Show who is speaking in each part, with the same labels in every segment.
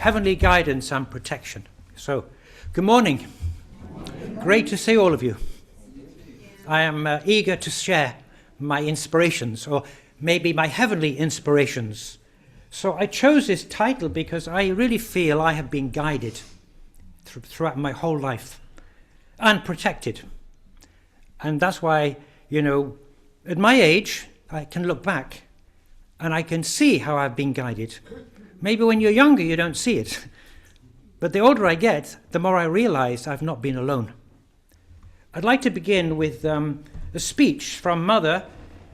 Speaker 1: heavenly guidance and protection. So, good morning. Great to see all of you. I am eager to share my inspirations, or maybe my heavenly inspirations. So I chose this title because I really feel I have been guided throughout my whole life and protected. And that's why, at my age, I can look back and I can see how I've been guided. Maybe when you're younger, you don't see it. But the older I get, the more I realize I've not been alone. I'd like to begin with a speech from Mother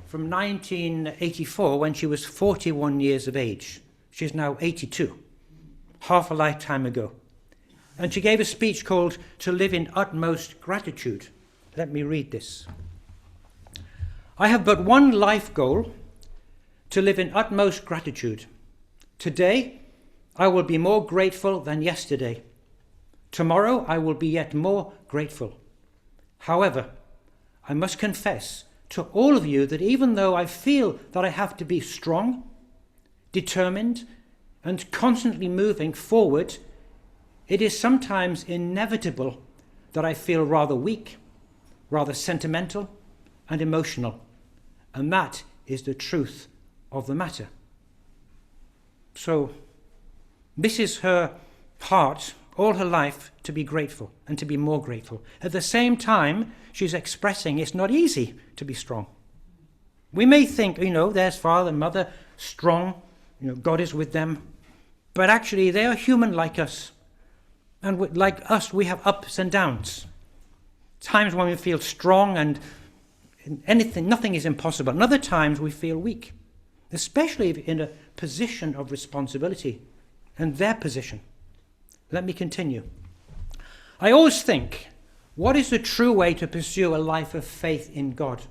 Speaker 1: from 1984 when she was 41 years of age. She's now 82, half a lifetime ago. And she gave a speech called "To Live in Utmost Gratitude." Let me read this. I have but one life goal: to live in utmost gratitude. Today, I will be more grateful than yesterday. Tomorrow, I will be yet more grateful. However, I must confess to all of you that even though I feel that I have to be strong, determined, and constantly moving forward, it is sometimes inevitable that I feel rather weak, rather sentimental and emotional. And that is the truth of the matter. So, this is her heart all her life, to be grateful and to be more grateful. At the same time, she's expressing it's not easy to be strong. We may think, there's father and mother, strong, God is with them. But actually, they are human like us. And like us, we have ups and downs. Times when we feel strong and nothing is impossible. And other times we feel weak, especially in a position of responsibility and their position. Let me continue. I always think, what is the true way to pursue a life of faith in God?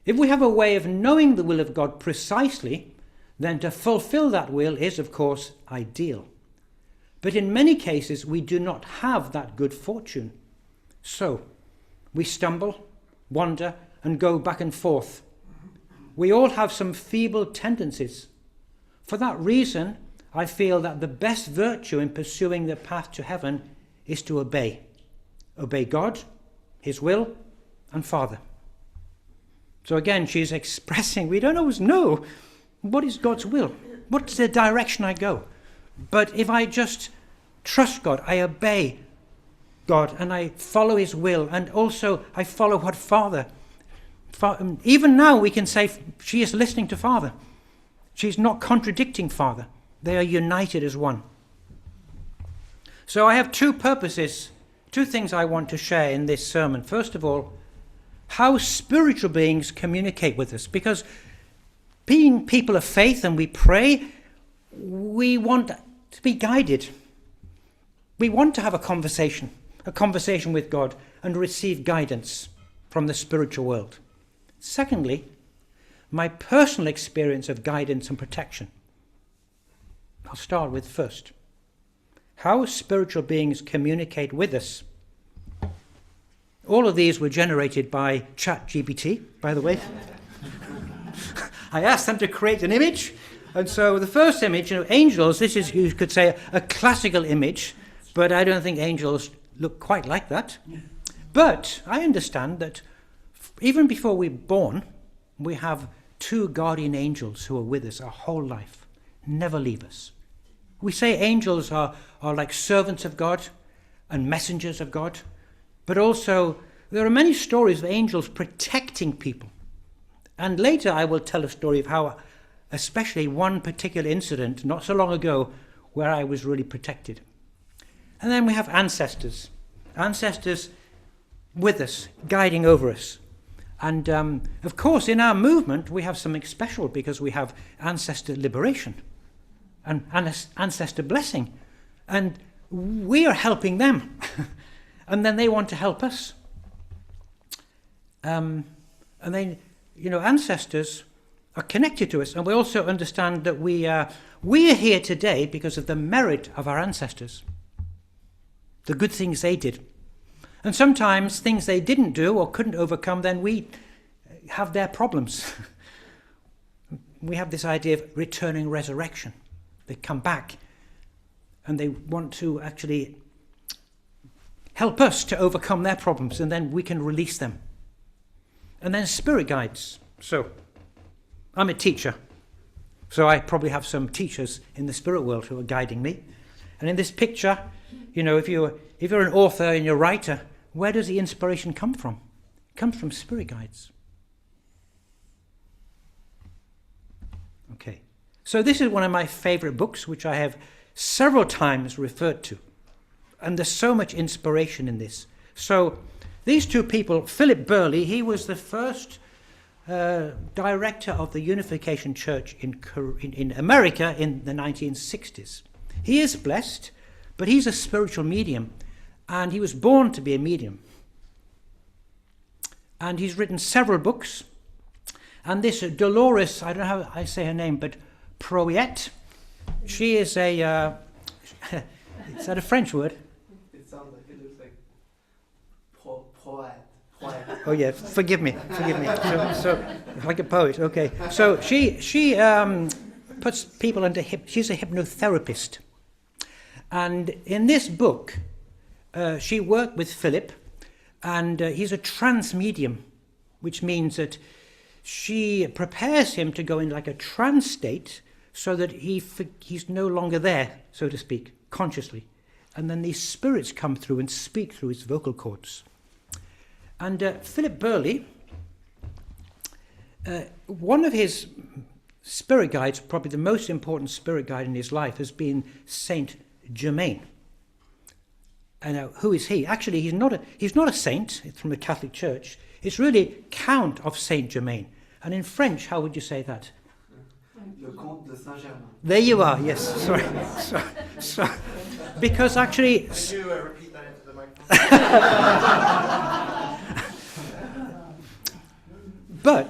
Speaker 1: If we have a way of knowing the will of God precisely, then to fulfill that will is, of course, ideal. But in many cases, we do not have that good fortune. So, we stumble, wander, and go back and forth. We all have some feeble tendencies. For that reason, I feel that the best virtue in pursuing the path to heaven is to obey. Obey God, His will, and Father. So again, she's expressing, we don't always know what is God's will. What's the direction I go? But if I just trust God, I obey God, and I follow His will, and also I follow what Father. Even now we can say she is listening to Father. She's not contradicting Father. They are united as one. So I have two things I want to share in this sermon. First of all, how spiritual beings communicate with us. Because being people of faith and we pray, we want to be guided. We want to have a conversation with God and receive guidance from the spiritual world. Secondly, my personal experience of guidance and protection. I'll start with first. How spiritual beings communicate with us. All of these were generated by ChatGPT, by the way. I asked them to create an image. And so the first image, angels, this is, you could say, a classical image, but I don't think angels look quite like that. But I understand that even before we're born, we have two guardian angels who are with us our whole life, never leave us. We say angels are like servants of God and messengers of God, but also there are many stories of angels protecting people. And later I will tell a story of how, especially one particular incident not so long ago, where I was really protected. And then we have ancestors with us, guiding over us. And of course, in our movement, we have something special because we have ancestor liberation and ancestor blessing. And we are helping them. And then they want to help us. And then, ancestors are connected to us. And we also understand that we are here today because of the merit of our ancestors. The good things they did. And sometimes things they didn't do or couldn't overcome, then we have their problems. We have this idea of returning resurrection. They come back. and they want to actually help us to overcome their problems, and then we can release them. And then spirit guides. So, I'm a teacher, so I probably have some teachers in the spirit world who are guiding me. And in this picture, if you're an author and you're a writer, where does the inspiration come from? It comes from spirit guides. Okay, so this is one of my favorite books, which I have several times referred to. And there's so much inspiration in this. So these two people, Philip Burley, he was the first director of the Unification Church in America in the 1960s. He is blessed, but he's a spiritual medium, and he was born to be a medium. And he's written several books. And this Dolores, I don't know how I say her name, but Proyet, she is a, is that a French word?
Speaker 2: It sounds like, it looks like poet.
Speaker 1: Oh yeah, forgive me. So like a poet, okay. So she puts people under she's a hypnotherapist. And in this book, she worked with Philip, and he's a trance medium, which means that she prepares him to go in like a trance state so that he's no longer there, so to speak, consciously. And then these spirits come through and speak through his vocal cords. And Philip Burley, one of his spirit guides, probably the most important spirit guide in his life, has been Saint Germain. And who is he? Actually, he's not a saint from the Catholic Church. It's really Count of Saint Germain. And in French, how would you say that?
Speaker 2: Le Comte de Saint-Germain.
Speaker 1: There you are, yes. Sorry. So, because actually...
Speaker 3: Can you repeat that into the microphone?
Speaker 1: But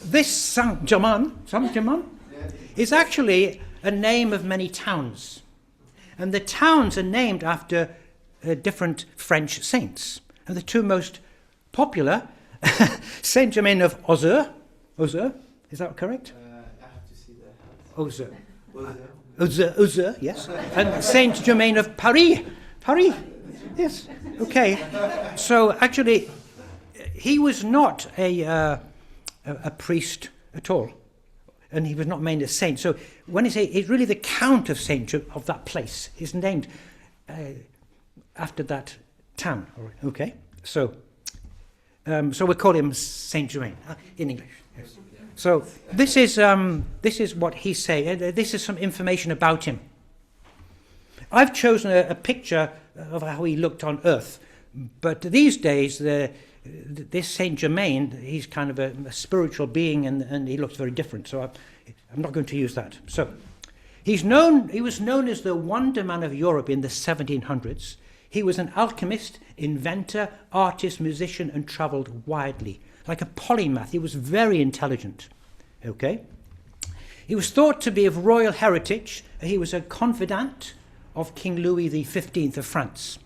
Speaker 1: this Saint-Germain is actually a name of many towns. And the towns are named after different French saints. And the two most popular, Saint-Germain of Auxerre, is that correct?
Speaker 2: I have to see that.
Speaker 1: Auxerre, yes. And Saint-Germain of Paris, yes, okay. So actually, he was not a priest at all, and he was not made a saint. So when he say it's really the Count of of that place is named after that town. Okay, so we call him Saint Germain in English. Yes. So this is what he said. This is some information about him. I've chosen a picture of how he looked on Earth, but these days this Saint Germain, he's kind of a spiritual being, and he looks very different. So I'm not going to use that. So he was known as the wonder man of Europe in the 1700s. He was an alchemist, inventor, artist, musician, and travelled widely. Like a polymath, he was very intelligent. Okay? He was thought to be of royal heritage. He was a confidant of King Louis XV of France.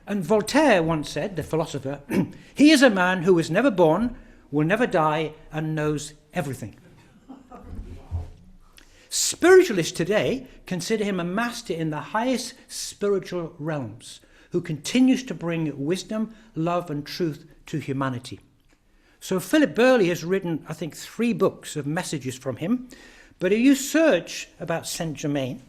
Speaker 1: And Voltaire once said, the philosopher, he is a man who was never born, will never die, and knows everything. Spiritualists today consider him a master in the highest spiritual realms, who continues to bring wisdom, love, and truth to humanity. So Philip Burley has written, I think, 3 books of messages from him. But if you search about Saint Germain,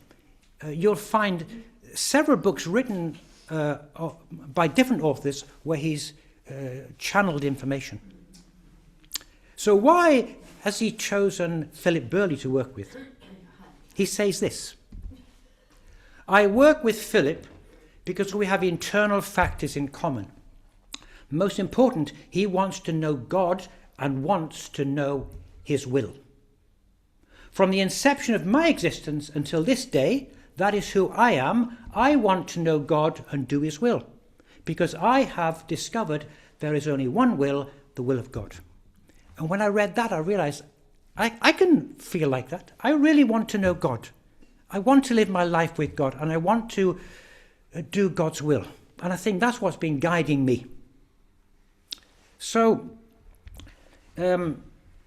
Speaker 1: you'll find several books written by different authors where he's channeled information. So why has he chosen Philip Burley to work with? He says this: I work with Philip because we have internal factors in common. Most important, he wants to know God and wants to know his will. From the inception of my existence until this day, that is who I am. I want to know God and do his will, because I have discovered there is only one will, the will of God. And when I read that, I realized I can feel like that. I really want to know God. I want to live my life with God, and I want to do God's will. And I think that's what's been guiding me. So the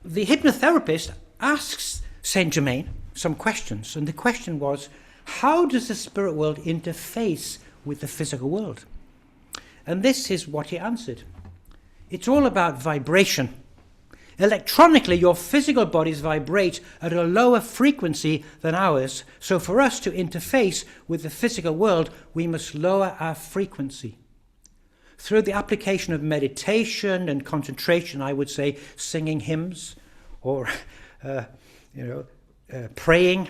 Speaker 1: hypnotherapist asks Saint Germain, some questions. And the question was, how does the spirit world interface with the physical world? And this is what he answered. It's all about vibration. Electronically, your physical bodies vibrate at a lower frequency than ours. So for us to interface with the physical world, we must lower our frequency. Through the application of meditation and concentration, I would say singing hymns or praying,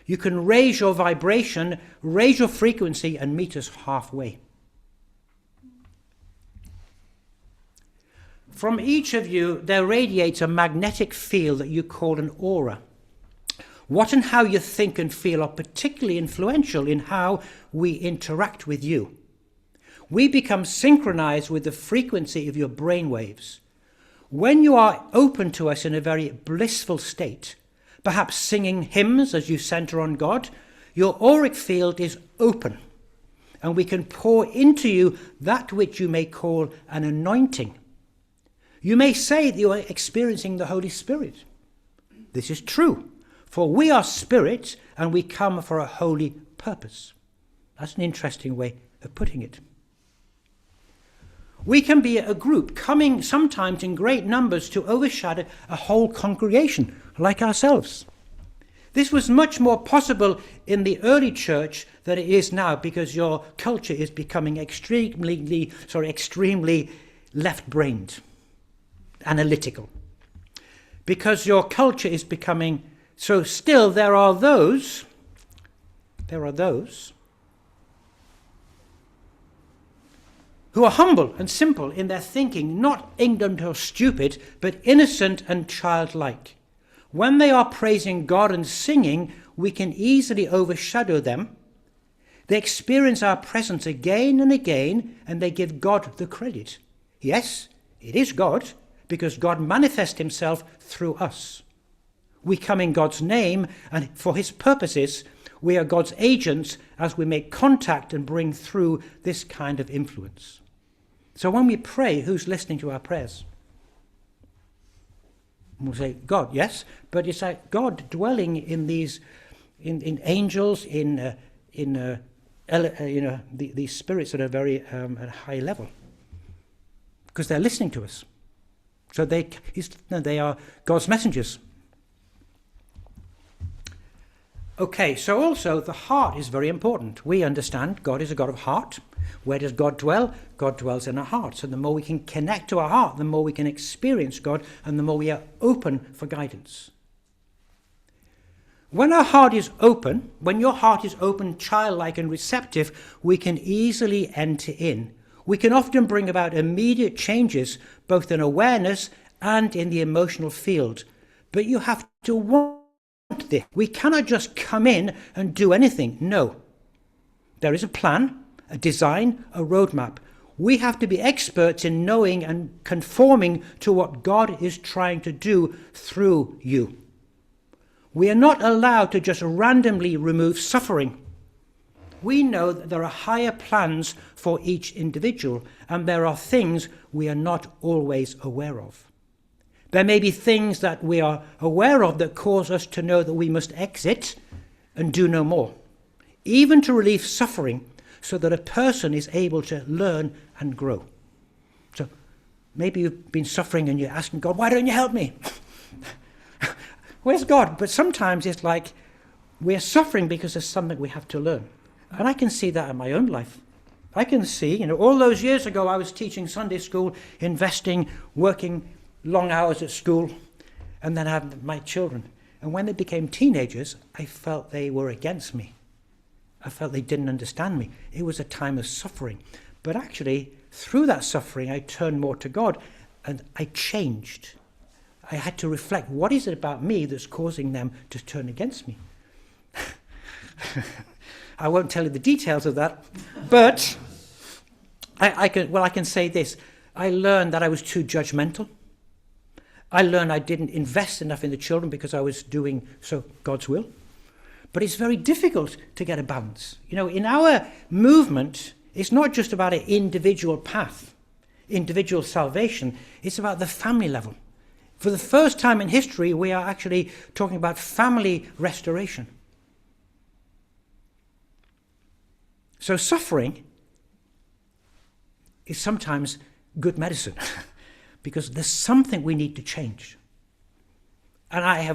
Speaker 1: you can raise your vibration, raise your frequency, and meet us halfway. From each of you, there radiates a magnetic field that you call an aura. What and how you think and feel are particularly influential in how we interact with you. We become synchronized with the frequency of your brain waves. When you are open to us in a very blissful state, perhaps singing hymns as you center on God, your auric field is open, and we can pour into you that which you may call an anointing. You may say that you are experiencing the Holy Spirit. This is true, for we are spirit and we come for a holy purpose. That's an interesting way of putting it. We can be a group coming sometimes in great numbers to overshadow a whole congregation like ourselves. This was much more possible in the early church than it is now, because your culture is becoming extremely left-brained, analytical. Because your culture is becoming so still, there are those who are humble and simple in their thinking, not ignorant or stupid, but innocent and childlike. When they are praising God and singing, we can easily overshadow them. They experience our presence again and again, and they give God the credit. Yes, it is God, because God manifests himself through us. We come in God's name, and for his purposes, we are God's agents as we make contact and bring through this kind of influence. So when we pray, who's listening to our prayers? And we'll say, God, yes, but it's like God dwelling in these, in angels, in these spirits that are very at a high level, because they're listening to us. So they are God's messengers. Okay, so also the heart is very important. We understand God is a God of heart. Where does God dwell? God dwells in our hearts. And the more we can connect to our heart, the more we can experience God, and the more we are open for guidance. When our heart is open, when your heart is open, childlike and receptive, we can easily enter in. We can often bring about immediate changes, both in awareness and in the emotional field. But you have to want this. We cannot just come in and do anything. No. There is a plan, a design, a roadmap. We have to be experts in knowing and conforming to what God is trying to do through you. We are not allowed to just randomly remove suffering. We know that there are higher plans for each individual, and there are things we are not always aware of. There may be things that we are aware of that cause us to know that we must exit and do no more, even to relieve suffering, so that a person is able to learn and grow. So maybe you've been suffering and you're asking God, why don't you help me? Where's God? But sometimes it's like we're suffering because there's something we have to learn. And I can see that in my own life. I can see, all those years ago I was teaching Sunday school, investing, working long hours at school, and then I had my children. And when they became teenagers, I felt they were against me. I felt they didn't understand me. It was a time of suffering. But actually, through that suffering, I turned more to God, and I changed. I had to reflect, what is it about me that's causing them to turn against me? I won't tell you the details of that, but I can say this. I learned that I was too judgmental. I learned I didn't invest enough in the children because I was doing so God's will. But it's very difficult to get a balance. In our movement, it's not just about an individual path, individual salvation. It's about the family level. For the first time in history, we are actually talking about family restoration. So suffering is sometimes good medicine because there's something we need to change. And I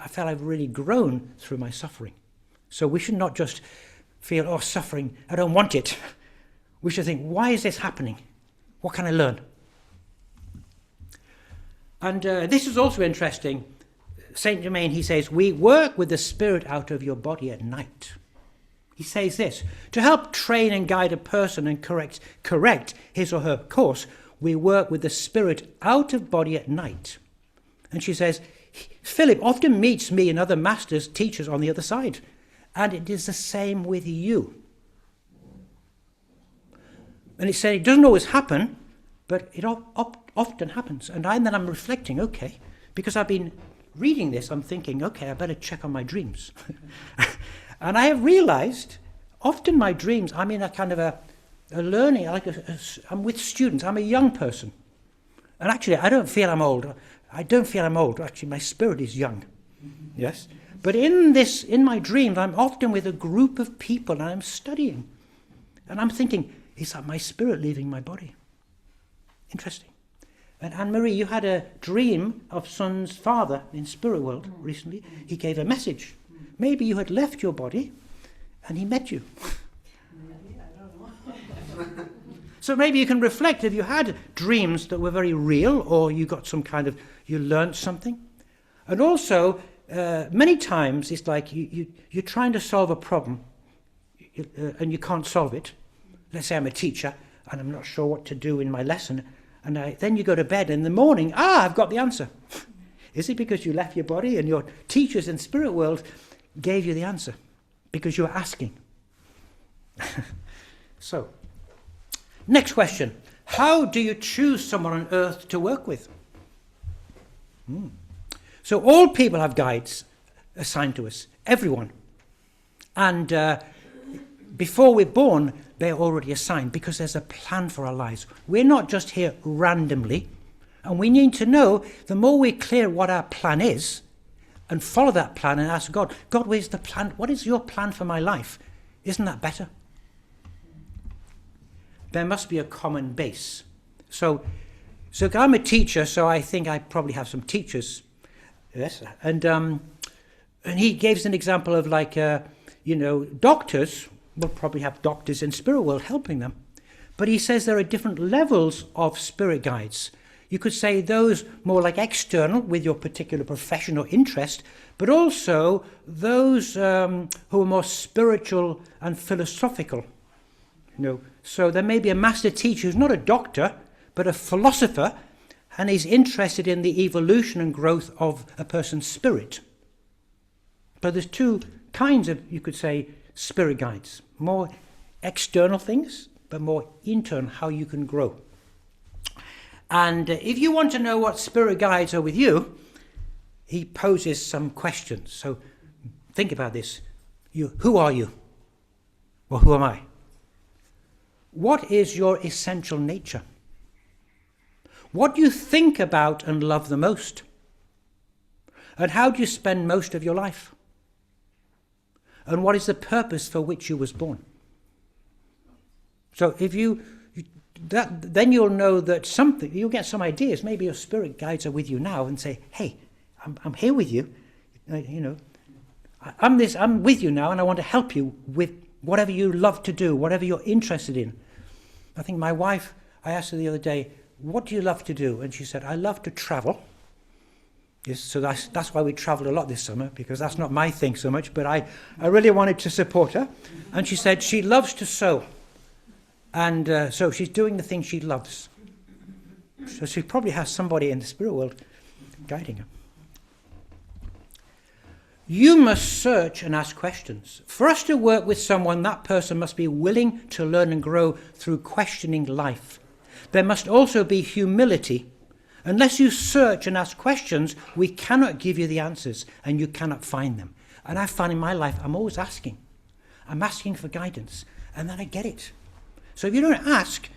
Speaker 1: felt I've really grown through my suffering. So we should not just feel, oh, suffering, I don't want it. We should think, why is this happening? What can I learn? And this is also interesting. Saint Germain, he says, we work with the spirit out of your body at night. He says this, to help train and guide a person and correct his or her course, we work with the spirit out of body at night. And she says, Philip often meets me and other masters, teachers on the other side. And it is the same with you. And it's saying it doesn't always happen, but it often happens. And then I'm reflecting, okay, because I've been reading this, I'm thinking, okay, I better check on my dreams. And I have realized, often my dreams, I'm in a kind of a learning, I'm with students, I'm a young person. And actually, I don't feel I'm old. Actually, my spirit is young. Yes? But in my dreams, I'm often with a group of people and I'm studying. And I'm thinking, is that my spirit leaving my body? Interesting. And Anne-Marie, you had a dream of Son's father in spirit world recently. He gave a message. Maybe you had left your body and he met you. So maybe you can reflect if you had dreams that were very real or you got you learned something. And also, many times it's like you're trying to solve a problem and you can't solve it. Let's say I'm a teacher and I'm not sure what to do in my lesson. And then you go to bed in the morning, I've got the answer. Is it because you left your body and your teachers in spirit world gave you the answer? Because you were asking. So, next question. How do you choose someone on earth to work with? So all people have guides assigned to us, everyone. And before we're born, they're already assigned because there's a plan for our lives. We're not just here randomly. And we need to know, the more we're clear what our plan is, and follow that plan and ask God, where's the plan? What is your plan for my life? Isn't that better? There must be a common base. So I'm a teacher, so I think I probably have some teachers. Yes, and he gives an example of doctors will probably have doctors in spirit world helping them. But he says there are different levels of spirit guides. You could say those more like external with your particular profession or interest, but also those who are more spiritual and philosophical. So there may be a master teacher who's not a doctor, but a philosopher, and is interested in the evolution and growth of a person's spirit. So there's two kinds of, you could say, spirit guides. More external things, but more internal, how you can grow. And if you want to know what spirit guides are with you, he poses some questions. So think about this. Who are you? Or who am I? What is your essential nature? What do you think about and love the most? And how do you spend most of your life? And what is the purpose for which you was born? So if then you'll know that you'll get some ideas. Maybe your spirit guides are with you now and say, hey, I'm here with you. I'm with you now and I want to help you with whatever you love to do, whatever you're interested in. I think my wife, I asked her the other day, what do you love to do? And she said, I love to travel. Yes, so that's why we traveled a lot this summer, because that's not my thing so much, but I really wanted to support her. And she said she loves to sew. And so she's doing the thing she loves. So she probably has somebody in the spirit world guiding her. You must search and ask questions. For us to work with someone, that person must be willing to learn and grow through questioning life. There must also be humility. Unless you search and ask questions, we cannot give you the answers and you cannot find them. And I find in my life, I'm always asking. I'm asking for guidance and then I get it. So if you don't ask,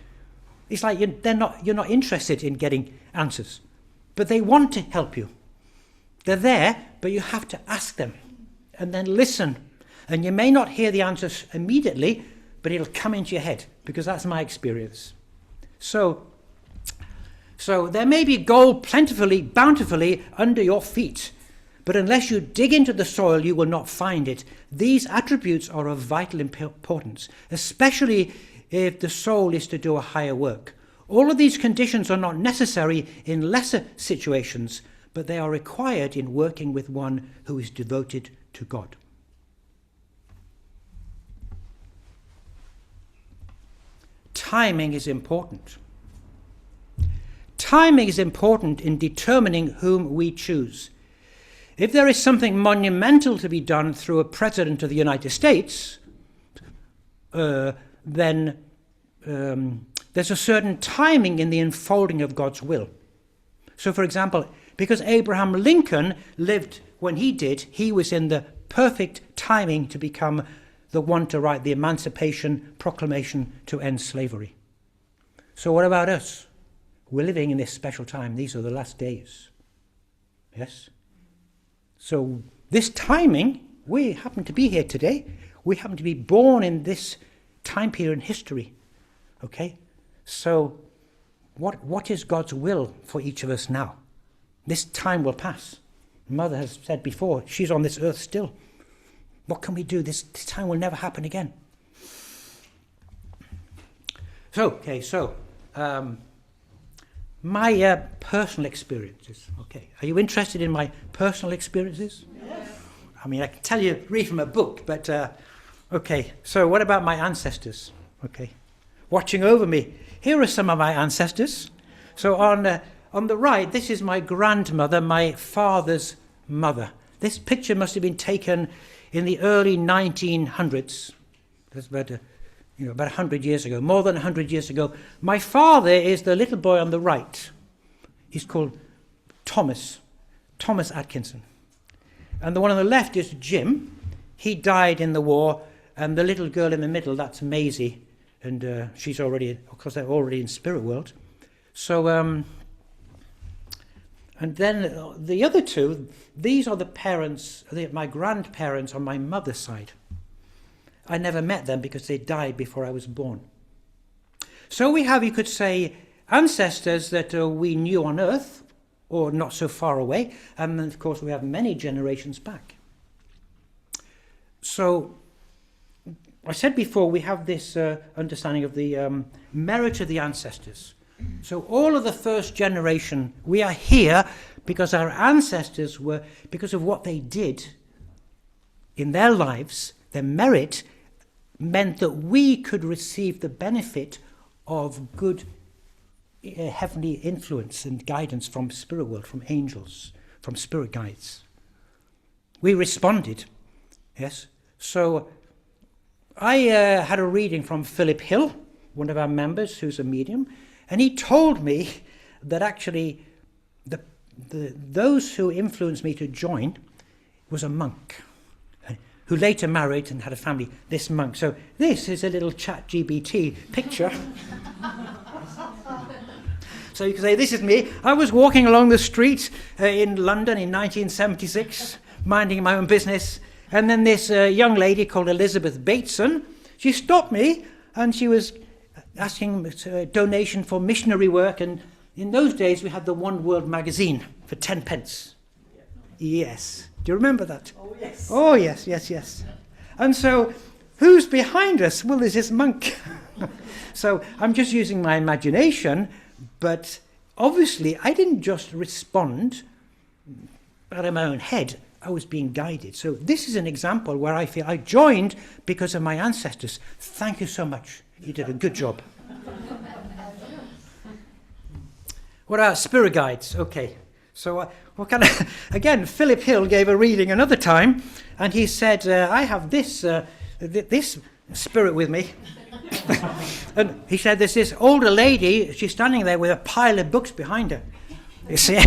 Speaker 1: it's like you're not interested in getting answers. but they want to help you. They're there, but you have to ask them and then listen. And you may not hear the answers immediately, but it'll come into your head, because that's my experience. So there may be gold plentifully, bountifully under your feet, but unless you dig into the soil, you will not find it. These attributes are of vital importance, especially if the soul is to do a higher work. All of these conditions are not necessary in lesser situations, but they are required in working with one who is devoted to God. Timing is important. Timing is important in determining whom we choose. If there is something monumental to be done through a president of the United States, then there's a certain timing in the unfolding of God's will. So, for example, because Abraham Lincoln lived when he did, he was in the perfect timing to become the one to write the Emancipation Proclamation to end slavery. So what about us? We're living in this special time. These are the last days. Yes? So this timing, we happen to be here today. We happen to be born in this time period in history. Okay? So what is God's will for each of us now? This time will pass. Mother has said before, she's on this earth still. What can we do? This time will never happen again. So, my personal experiences. Okay, are you interested in my personal experiences? Yes. I mean, I can tell you, read from a book, but okay. So, what about my ancestors? Okay, watching over me. Here are some of my ancestors. So, on the right, this is my grandmother, my father's mother. This picture must have been taken in the early 1900s. That's about 100 years ago, more than 100 years ago. My father is the little boy on the right. He's called Thomas Atkinson. And the one on the left is Jim. He died in the war. And the little girl in the middle, that's Maisie. And she's already, of course, they're already in spirit world. So, and then the other two, these are the parents, my grandparents on my mother's side. I never met them because they died before I was born. So we have, you could say, ancestors that we knew on earth, or not so far away, and then, of course, we have many generations back. So, I said before, we have this understanding of the merit of the ancestors. So all of the first generation, we are here because our ancestors were, because of what they did in their lives, their merit meant that we could receive the benefit of good heavenly influence and guidance from spirit world, from angels, from spirit guides. We responded, yes. So I had a reading from Philip Hill, one of our members who's a medium, and he told me that actually those who influenced me to join was a monk who later married and had a family, this monk. So this is a little ChatGPT picture. So you can say, this is me. I was walking along the street in London in 1976, minding my own business, and then this young lady called Elizabeth Bateson, she stopped me, and she was asking a donation for missionary work, and in those days we had the One World magazine for 10 pence. Yes. Do you remember that?
Speaker 2: Oh, yes.
Speaker 1: Oh, yes. And so, who's behind us? Well, there's this monk. So, I'm just using my imagination, but obviously I didn't just respond out of my own head. I was being guided. So, this is an example where I feel I joined because of my ancestors. Thank you so much. You did a good job. What about spirit guides? Okay. So again, Philip Hill gave a reading another time, and he said, I have this spirit with me. And he said, there's this older lady, she's standing there with a pile of books behind her. You see,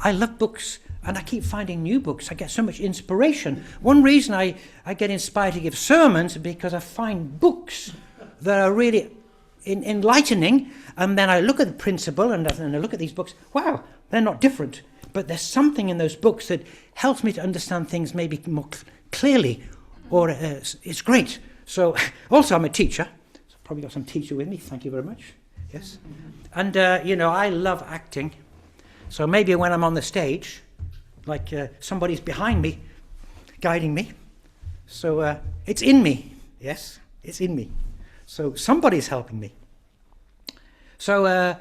Speaker 1: I love books, and I keep finding new books. I get so much inspiration. One reason I get inspired to give sermons is because I find books that are really enlightening, and then I look at the principle, and I look at these books, wow, They're not different, but there's something in those books that helps me to understand things maybe more clearly, or it's great. So, also I'm a teacher. So probably got some teacher with me. Thank you very much. Yes. And, I love acting. So maybe when I'm on the stage, like somebody's behind me, guiding me. So it's in me. Yes, it's in me. So somebody's helping me. So,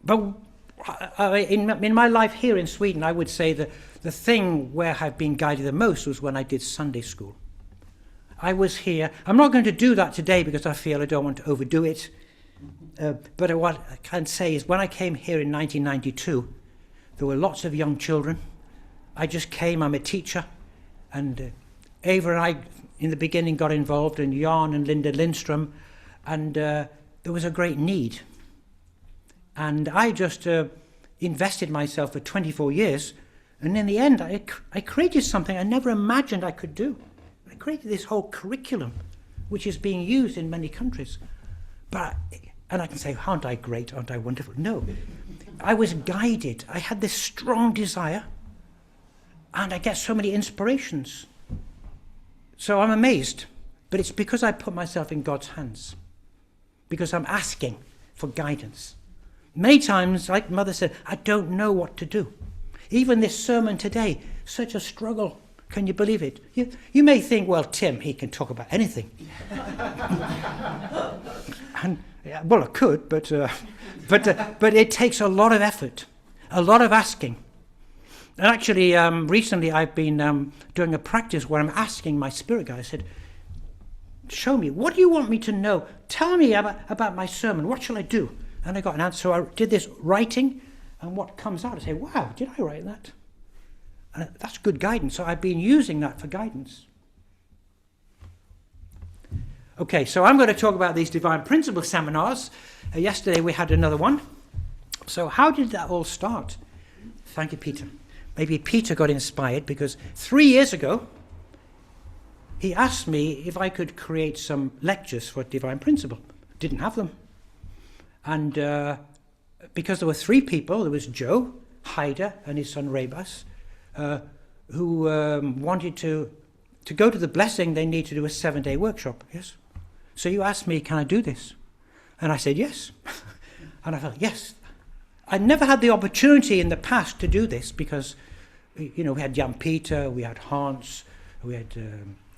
Speaker 1: but in my life here in Sweden, I would say that the thing where I've been guided the most was when I did Sunday school. I was here. I'm not going to do that today because I feel I don't want to overdo it. But what I can say is when I came here in 1992, there were lots of young children. I just came, I'm a teacher, and Ava and I in the beginning got involved, and Jan and Linda Lindström, and there was a great need. And I just invested myself for 24 years, and in the end I created something I never imagined I could do. I created this whole curriculum, which is being used in many countries. And I can say, aren't I great, aren't I wonderful? No, I was guided. I had this strong desire, and I get so many inspirations. So I'm amazed, but it's because I put myself in God's hands, because I'm asking for guidance. Many times, like Mother said, I don't know what to do. Even this sermon today, such a struggle. Can you believe it? You may think, well, Tim, he can talk about anything. Well, I could, but it takes a lot of effort, a lot of asking. And actually, recently I've been doing a practice where I'm asking my spirit guide. I said, show me, what do you want me to know? Tell me about my sermon. What shall I do? And I got an answer. So I did this writing, and what comes out, I say, wow, did I write that? And that's good guidance. So I've been using that for guidance. Okay, so I'm going to talk about these Divine Principle seminars. Yesterday we had another one. So how did that all start? Thank you, Peter. Maybe Peter got inspired because 3 years ago, he asked me if I could create some lectures for Divine Principle. Didn't have them. And because there were 3 people, there was Joe, Haida, and his son Rebus, who wanted to go to the blessing, they need to do a 7-day workshop, yes? So you asked me, can I do this? And I said, yes. And I thought, yes. I never had the opportunity in the past to do this because, we had Jan Peter, we had Hans, we had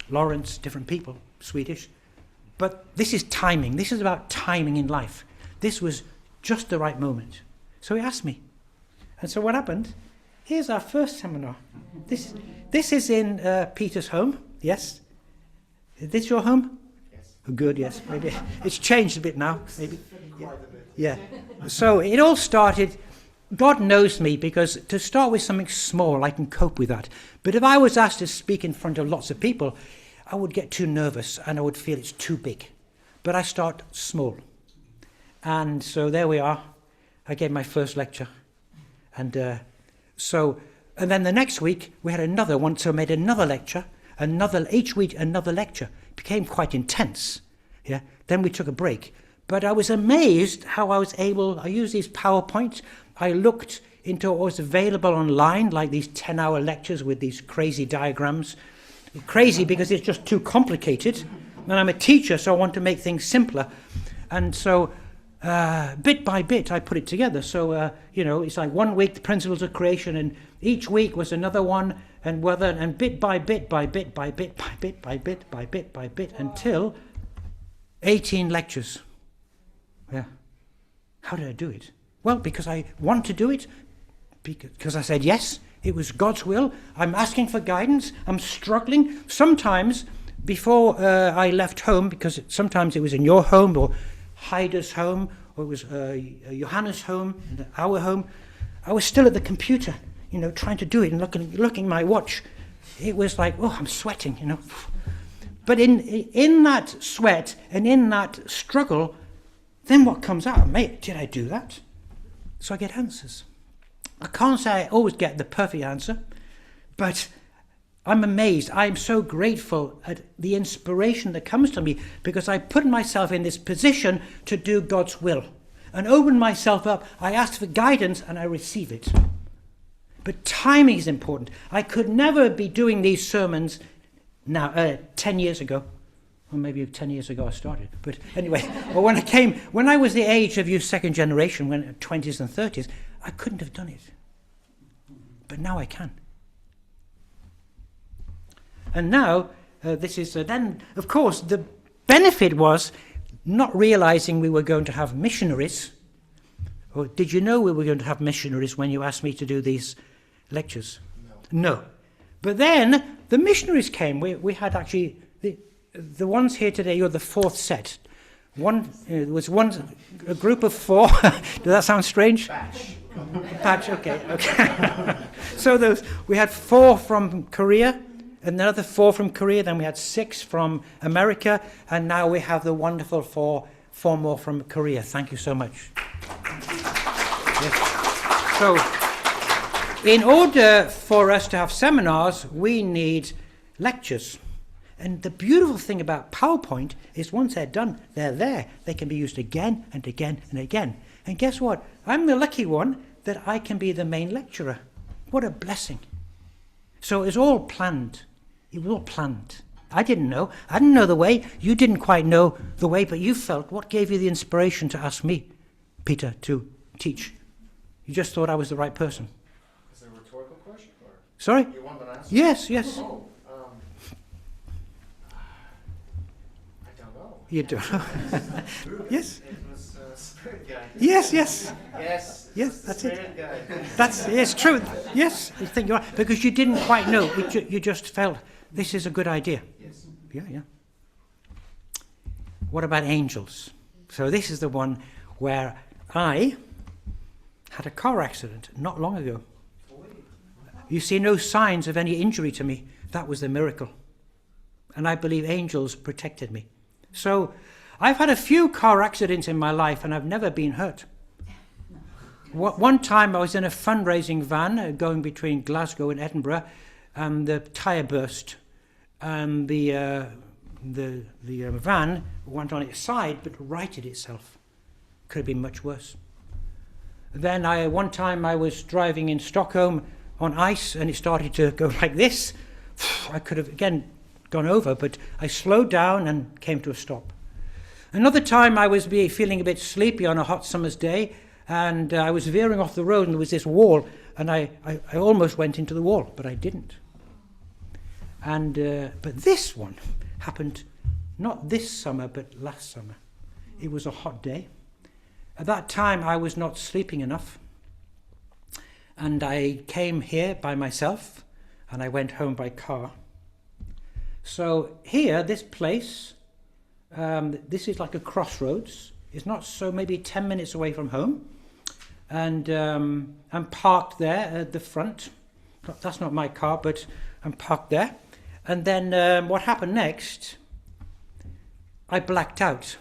Speaker 1: Lawrence, different people, Swedish. But this is timing. This is about timing in life. This was just the right moment. So he asked me. And so what happened? Here's our first seminar. This is in Peter's home, yes? Is this your home?
Speaker 3: Yes.
Speaker 1: Oh, good, yes. Maybe it's changed a bit now. Maybe.
Speaker 3: Quite a bit.
Speaker 1: Yeah. So it all started, God knows me, because to start with something small, I can cope with that. But if I was asked to speak in front of lots of people, I would get too nervous and I would feel it's too big. But I start small. And so there we are. I gave my first lecture. And then the next week we had another one, so I made another lecture, each week another lecture. It became quite intense. Yeah. Then we took a break. But I was amazed how I was able, I used these PowerPoints, I looked into what was available online, like these 10-hour lectures with these crazy diagrams. Crazy because it's just too complicated. And I'm a teacher, so I want to make things simpler. And so bit by bit, I put it together. So, it's like 1 week, the principles of creation, and each week was another one, and bit by bit, until 18 lectures. Yeah. How did I do it? Well, because I want to do it, because I said yes, it was God's will. I'm asking for guidance. I'm struggling. Sometimes, before I left home, because sometimes it was in your home, or Heida's home, or it was Johanna's home, and our home, I was still at the computer, trying to do it and looking at my watch. It was like, oh, I'm sweating, But in that sweat and in that struggle, then what comes out? Mate, did I do that? So I get answers. I can't say I always get the perfect answer, but I'm amazed. I'm so grateful at the inspiration that comes to me because I put myself in this position to do God's will. and open myself up. I ask for guidance and I receive it. But timing is important. I could never be doing these sermons now, 10 years ago. Or maybe 10 years ago I started. But anyway, or when I was the age of you second generation, when 20s and 30s, I couldn't have done it. But now I can. And now, this is then, of course, the benefit was not realizing we were going to have missionaries. Or did you know we were going to have missionaries when you asked me to do these lectures? No. But then the missionaries came. We had actually the ones here today. You're the fourth set. There was a group of 4. Does that sound strange? Batch. Okay. So we had 4 from Korea, another 4 from Korea. Then we had 6 from America, and now we have the wonderful 4 more from Korea. Thank you so much. Yes. So, in order for us to have seminars, we need lectures. And the beautiful thing about PowerPoint is once they're done, they're there. They can be used again and again and again. And guess what? I'm the lucky one that I can be the main lecturer. What a blessing. So it was all planned. It was all planned. I didn't know. I didn't know the way. You didn't quite know the way, but you felt. What gave you the inspiration to ask me, Peter, to teach? You just thought I was the right person.
Speaker 3: Is it a rhetorical question? Or
Speaker 1: Sorry?
Speaker 3: you want an answer?
Speaker 1: Yes.
Speaker 3: Oh, I don't know.
Speaker 1: You do. Yes.
Speaker 3: It was Spirit Guide.
Speaker 1: Yes.
Speaker 3: Yes,
Speaker 1: That's it.
Speaker 3: Spirit Guide.
Speaker 1: Yes, true. Yes, I think you are. Because you didn't quite know. You just felt, this is a good idea.
Speaker 3: Yes.
Speaker 1: Yeah. What about angels? So this is the one where I had a car accident not long ago. You see no signs of any injury to me. That was the miracle. And I believe angels protected me. So I've had a few car accidents in my life and I've never been hurt. One time I was in a fundraising van going between Glasgow and Edinburgh, and the tyre burst, and the van went on its side but righted itself. Could have been much worse. Then one time I was driving in Stockholm on ice and it started to go like this. I could have again gone over, but I slowed down and came to a stop. Another time I was feeling a bit sleepy on a hot summer's day, and I was veering off the road and there was this wall, and I almost went into the wall, but I didn't. And but this one happened not this summer, but last summer. It was a hot day. At that time I was not sleeping enough, and I came here by myself and I went home by car. So here, this place, this is like a crossroads. It's not so, maybe 10 minutes away from home. And I'm parked there at the front. That's not my car, but I'm parked there. And then what happened next, I blacked out.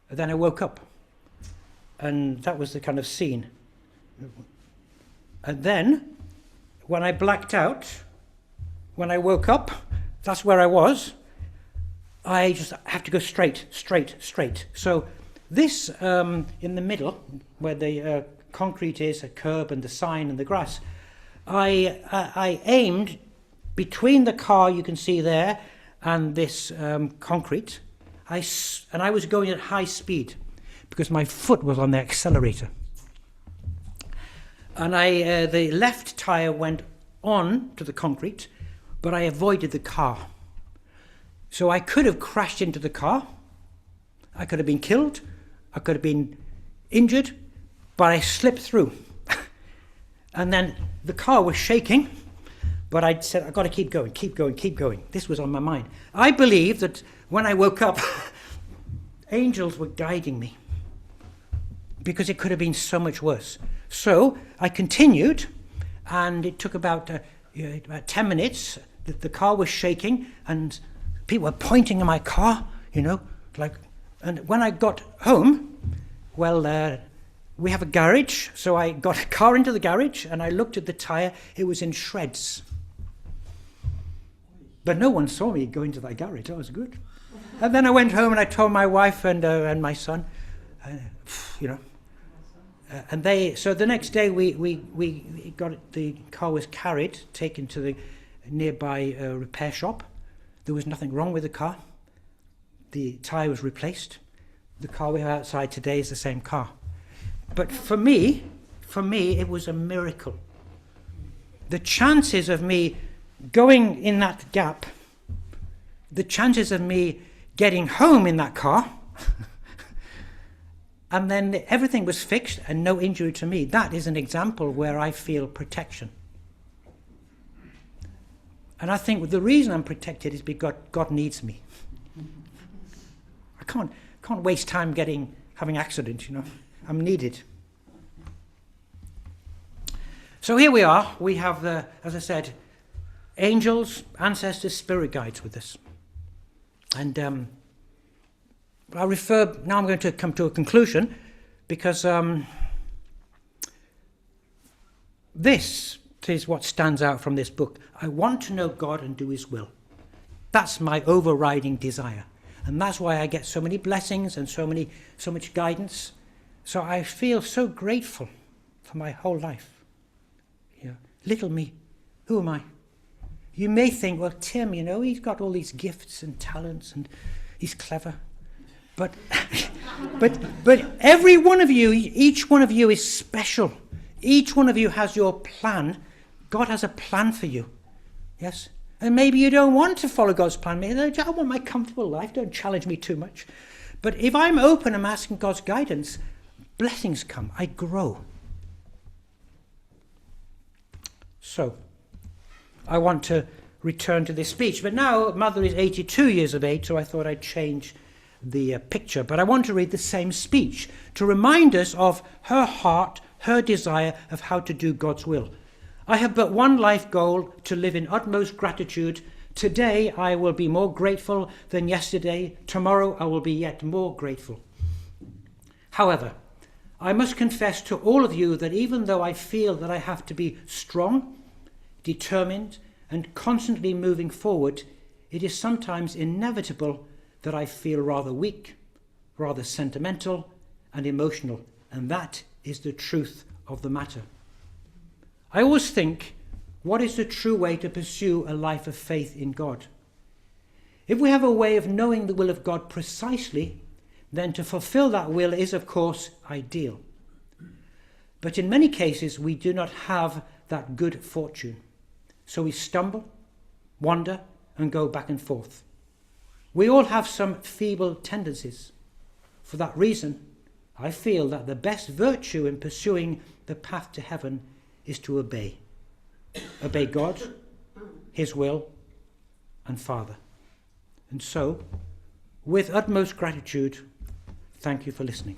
Speaker 1: And then I woke up. And that was the kind of scene. And then, when I blacked out, when I woke up, that's where I was. I just have to go straight. So this, in the middle, where the concrete is, a curb and the sign and the grass, I aimed between the car you can see there and this concrete, and I was going at high speed because my foot was on the accelerator. And the left tyre went on to the concrete, but I avoided the car. So I could have crashed into the car. I could have been killed. I could have been injured, but I slipped through. And then the car was shaking, but I said, I've got to keep going. This was on my mind. I believe that when I woke up, angels were guiding me because it could have been so much worse. So I continued, and it took about 10 minutes. The car was shaking, and people were pointing at my car, and when I got home, we have a garage, so I got a car into the garage, and I looked at the tyre. It was in shreds. But no one saw me go into that garage. That was good. And then I went home and I told my wife and my son, you know. So the next day we got the car was carried, taken to the nearby repair shop. There was nothing wrong with the car. The tyre was replaced. The car we have outside today is the same car. But for me, it was a miracle. The chances of me going in that gap, the chances of me getting home in that car, and then everything was fixed and no injury to me. That is an example where I feel protection. And I think the reason I'm protected is because God needs me. I can't waste time having accidents, you know. I'm needed. So here we are. We have as I said, angels, spirit guides with us. And now I'm going to come to a conclusion, because this is what stands out from this book. I want to know God and do his will. That's my overriding desire. And that's why I get so many blessings and so much guidance. So I feel so grateful for my whole life. Yeah. Little me, who am I? You may think, well, Tim, you know, he's got all these gifts and talents and he's clever. But every one of you, each one of you is special. Each one of you has your plan. God has a plan for you. Yes? And maybe you don't want to follow God's plan. Maybe I want my comfortable life. Don't challenge me too much. But if I'm open, I'm asking God's guidance, blessings come. I grow. So, I want to return to this speech. But now, Mother is 82 years of age, so I thought I'd change the picture. But I want to read the same speech to remind us of her heart, her desire of how to do God's will. I have but one life goal: to live in utmost gratitude. Today I will be more grateful than yesterday. Tomorrow I will be yet more grateful. However, I must confess to all of you that even though I feel that I have to be strong, determined, and constantly moving forward, it is sometimes inevitable that I feel rather weak, rather sentimental and emotional, and that is the truth of the matter. I always think, what is the true way to pursue a life of faith in God? If we have a way of knowing the will of God precisely, then to fulfill that will is, of course, ideal. But in many cases, we do not have that good fortune. So we stumble, wander, and go back and forth. We all have some feeble tendencies. For that reason, I feel that the best virtue in pursuing the path to heaven is to obey. Obey God, his will, and Father. And so, with utmost gratitude, thank you for listening.